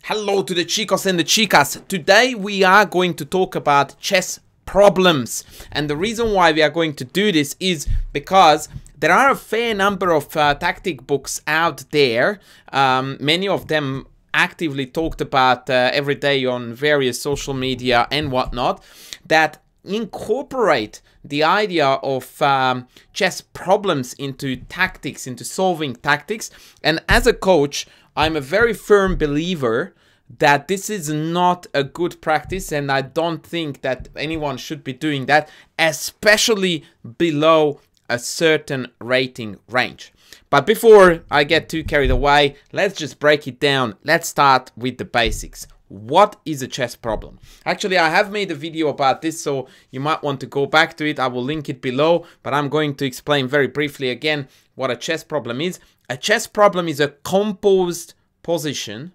Hello to the chicos and the chicas. Today we are going to talk about chess problems. And the reason why we are going to do this is because there are a fair number of tactic books out there. Many of them actively talked about every day on various social media and whatnot, that incorporate the idea of chess problems into tactics, into solving tactics. And as a coach, I'm a very firm believer that this is not a good practice, and I don't think that anyone should be doing that, especially below a certain rating range. But before I get too carried away, let's just break it down. Let's start with the basics. What is a chess problem? Actually, I have made a video about this, so you might want to go back to it. I will link it below, but I'm going to explain very briefly again what a chess problem is. A chess problem is a composed position.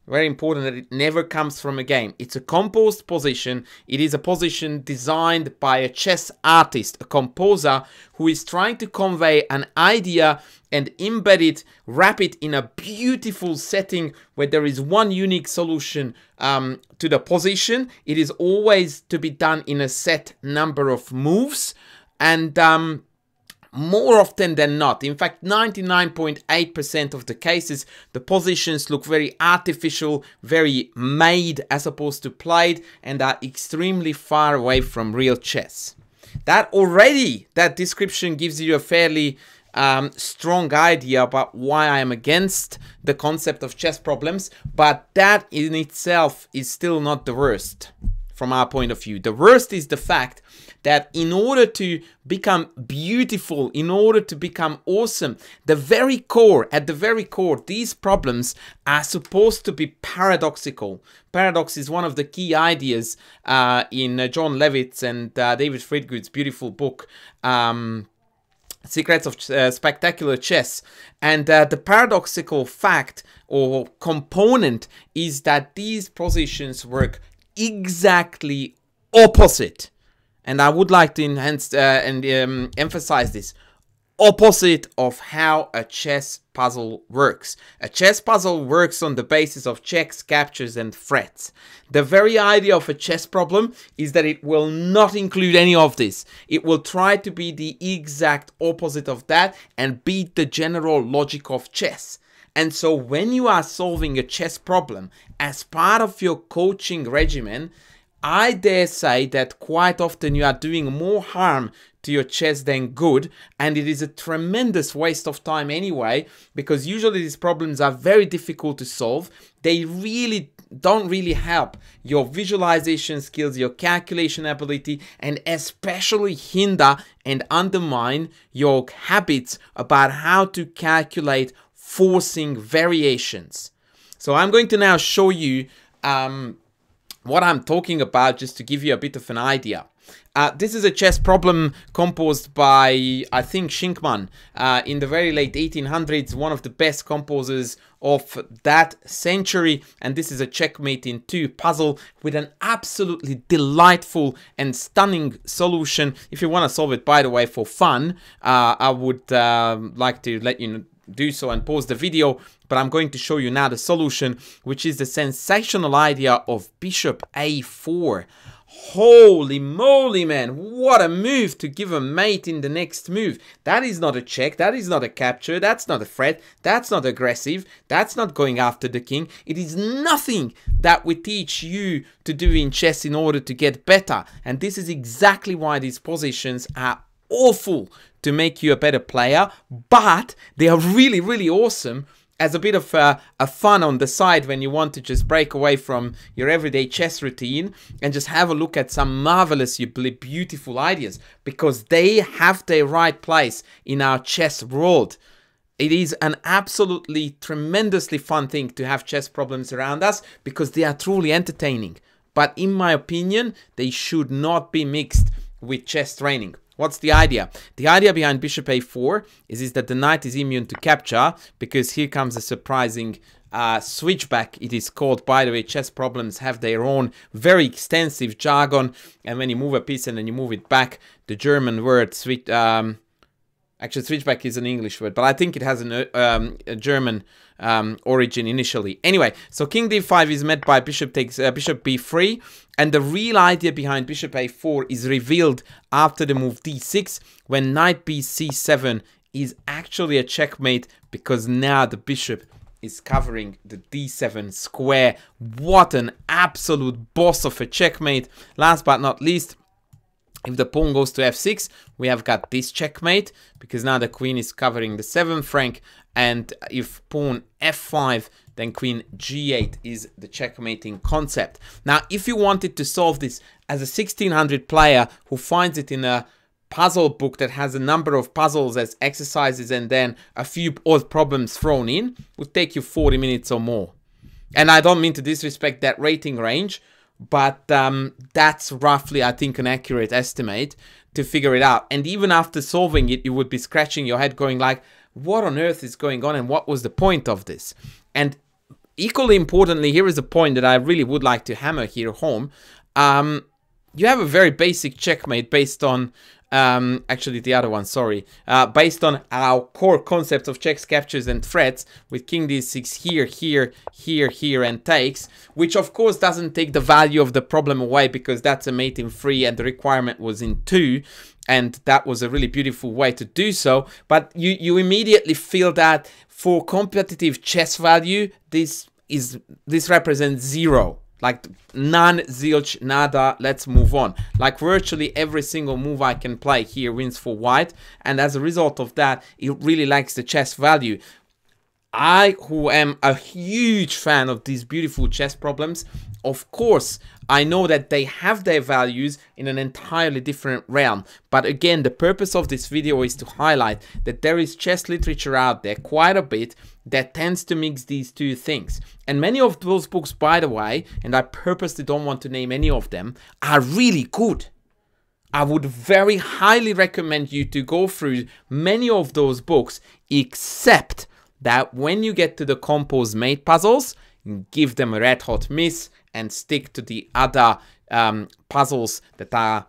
Very important that it never comes from a game. It's a composed position. It is a position designed by a chess artist, a composer, who is trying to convey an idea and embed it, wrap it in a beautiful setting where there is one unique solution to the position. It is always to be done in a set number of moves, and more often than not, in fact 99.8% of the cases, the positions look very artificial, very made as opposed to played, and are extremely far away from real chess. That description gives you a fairly strong idea about why I am against the concept of chess problems, but that in itself is still not the worst from our point of view. The worst is the fact that in order to become beautiful, in order to become awesome, at the very core, these problems are supposed to be paradoxical. Paradox is one of the key ideas in John Levitt's and David Friedgood's beautiful book, Secrets of Spectacular Chess. And the paradoxical fact or component is that these positions work exactly opposite. And I would like to enhance and emphasize this. Opposite of how a chess puzzle works. A chess puzzle works on the basis of checks, captures, and threats. The very idea of a chess problem is that it will not include any of this. It will try to be the exact opposite of that and beat the general logic of chess. And so when you are solving a chess problem as part of your coaching regimen, I dare say that quite often you are doing more harm to your chess than good, and it is a tremendous waste of time anyway, because usually these problems are very difficult to solve. They don't really help your visualization skills, your calculation ability, and especially hinder and undermine your habits about how to calculate forcing variations. So I'm going to now show you what I'm talking about, just to give you a bit of an idea. This is a chess problem composed by, I think, Schinkman in the very late 1800s, one of the best composers of that century. And this is a checkmate in 2 puzzle with an absolutely delightful and stunning solution. If you want to solve it, by the way, for fun, I would like to let you know, do so and pause the video, but I'm going to show you now the solution, which is the sensational idea of bishop a4. Holy moly, man, what a move to give a mate in the next move. That is not a check, that is not a capture, that's not a threat, that's not aggressive, that's not going after the king. It is nothing that we teach you to do in chess in order to get better. And this is exactly why these positions are awful to make you a better player, but they are really, really awesome as a bit of a fun on the side when you want to just break away from your everyday chess routine and just have a look at some marvelously beautiful ideas, because they have their right place in our chess world. It is an absolutely tremendously fun thing to have chess problems around us, because they are truly entertaining. But in my opinion, they should not be mixed with chess training. What's the idea? The idea behind bishop a4 is that the knight is immune to capture, because here comes a surprising switchback. It is called, by the way. Chess problems have their own very extensive jargon, and when you move a piece and then you move it back, the German word Actually, switchback is an English word, but I think it has a German origin initially. Anyway, so king d5 is met by bishop takes bishop b3, and the real idea behind bishop a4 is revealed after the move d6, when knight bc7 is actually a checkmate, because now the bishop is covering the d7 square. What an absolute boss of a checkmate. Last but not least, if the pawn goes to f6, we have got this checkmate, because now the queen is covering the 7th rank, and if pawn f5, then queen g8 is the checkmating concept. Now, if you wanted to solve this as a 1600 player who finds it in a puzzle book that has a number of puzzles as exercises and then a few odd problems thrown in, would take you 40 minutes or more. And I don't mean to disrespect that rating range, but that's roughly, I think, an accurate estimate to figure it out. And even after solving it, you would be scratching your head going like, what on earth is going on and what was the point of this? And equally importantly, here is a point that I really would like to hammer here home. You have a very basic checkmate based on actually the other one, sorry, based on our core concept of checks, captures and threats, with king d6 here, here, here, here and takes, which of course doesn't take the value of the problem away, because that's a mate in 3 and the requirement was in 2, and that was a really beautiful way to do so. But you immediately feel that for competitive chess value, this represents 0. Like none, zilch, nada, let's move on. Like virtually every single move I can play here wins for white, and as a result of that, it really lacks the chess value. I, who am a huge fan of these beautiful chess problems, of course, I know that they have their values in an entirely different realm. But again, the purpose of this video is to highlight that there is chess literature out there, quite a bit, that tends to mix these two things. And many of those books, by the way, and I purposely don't want to name any of them, are really good. I would very highly recommend you to go through many of those books, except that when you get to the compose mate puzzles, give them a red hot miss and stick to the other puzzles that are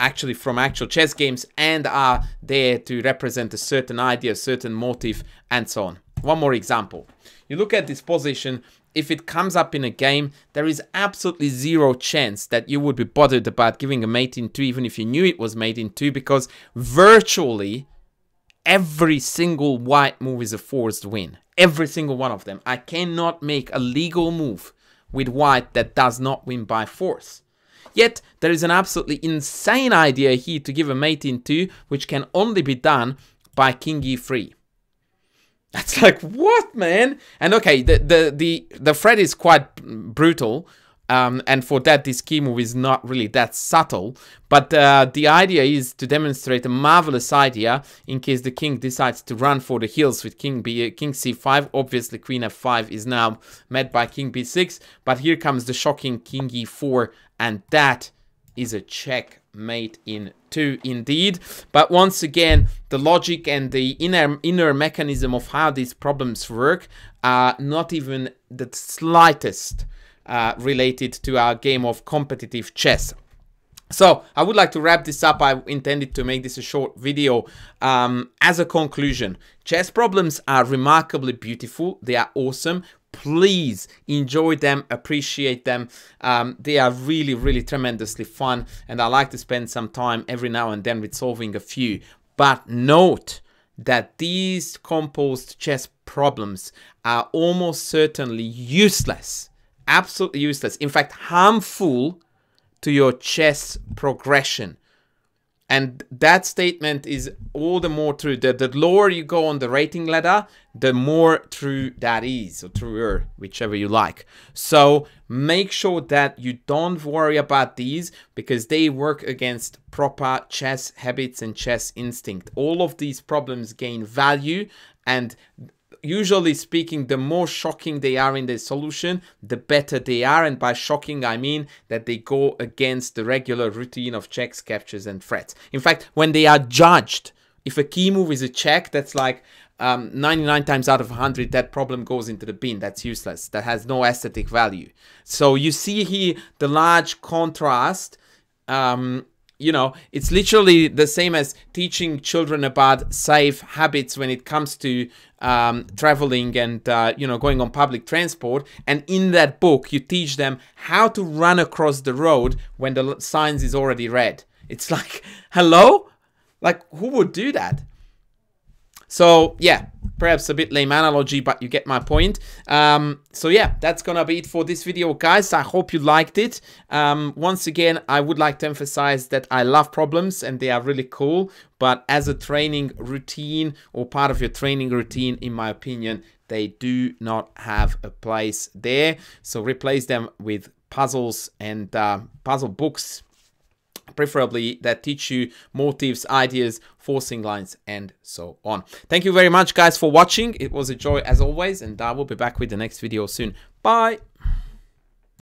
actually from actual chess games and are there to represent a certain idea, a certain motive, and so on. One more example. You look at this position. If it comes up in a game, there is absolutely 0 chance that you would be bothered about giving a mate in 2, even if you knew it was mate in 2, because virtually every single white move is a forced win. Every single one of them. I cannot make a legal move with white that does not win by force. Yet, there is an absolutely insane idea here to give a mate in 2, which can only be done by king e3. That's like, what, man? And okay, the threat is quite brutal, and for that, this key move is not really that subtle. But the idea is to demonstrate a marvelous idea in case the king decides to run for the hills with king c5. Obviously, queen f5 is now met by king b6. But here comes the shocking king e4, and that is a checkmate in 2 indeed. But once again, the logic and the inner mechanism of how these problems work are not even the slightest related to our game of competitive chess. So I would like to wrap this up. I intended to make this a short video. As a conclusion, chess problems are remarkably beautiful. They are awesome. Please enjoy them, appreciate them. They are really, really tremendously fun, and I like to spend some time every now and then with solving a few. But note that these composed chess problems are almost certainly useless. Absolutely useless. In fact, harmful to your chess progression. And that statement is all the more true. The lower you go on the rating ladder, the more true that is, or truer, whichever you like. So make sure that you don't worry about these, because they work against proper chess habits and chess instinct. All of these problems gain value, and usually speaking, the more shocking they are in their solution, the better they are. And by shocking, I mean that they go against the regular routine of checks, captures, and threats. In fact, when they are judged, if a key move is a check, that's like 99 times out of 100, that problem goes into the bin. That's useless. That has no aesthetic value. So you see here the large contrast you know, it's literally the same as teaching children about safe habits when it comes to traveling and, you know, going on public transport. And in that book, you teach them how to run across the road when the signs is already red. It's like, hello? Like, who would do that? So yeah, perhaps a bit lame analogy, but you get my point. So yeah, that's gonna be it for this video, guys. I hope you liked it. Once again, I would like to emphasize that I love problems and they are really cool, but as a training routine or part of your training routine, in my opinion, they do not have a place there. So replace them with puzzles and puzzle books, preferably that teach you motives, ideas, forcing lines, and so on. Thank you very much, guys, for watching. It was a joy as always, and I will be back with the next video soon. Bye.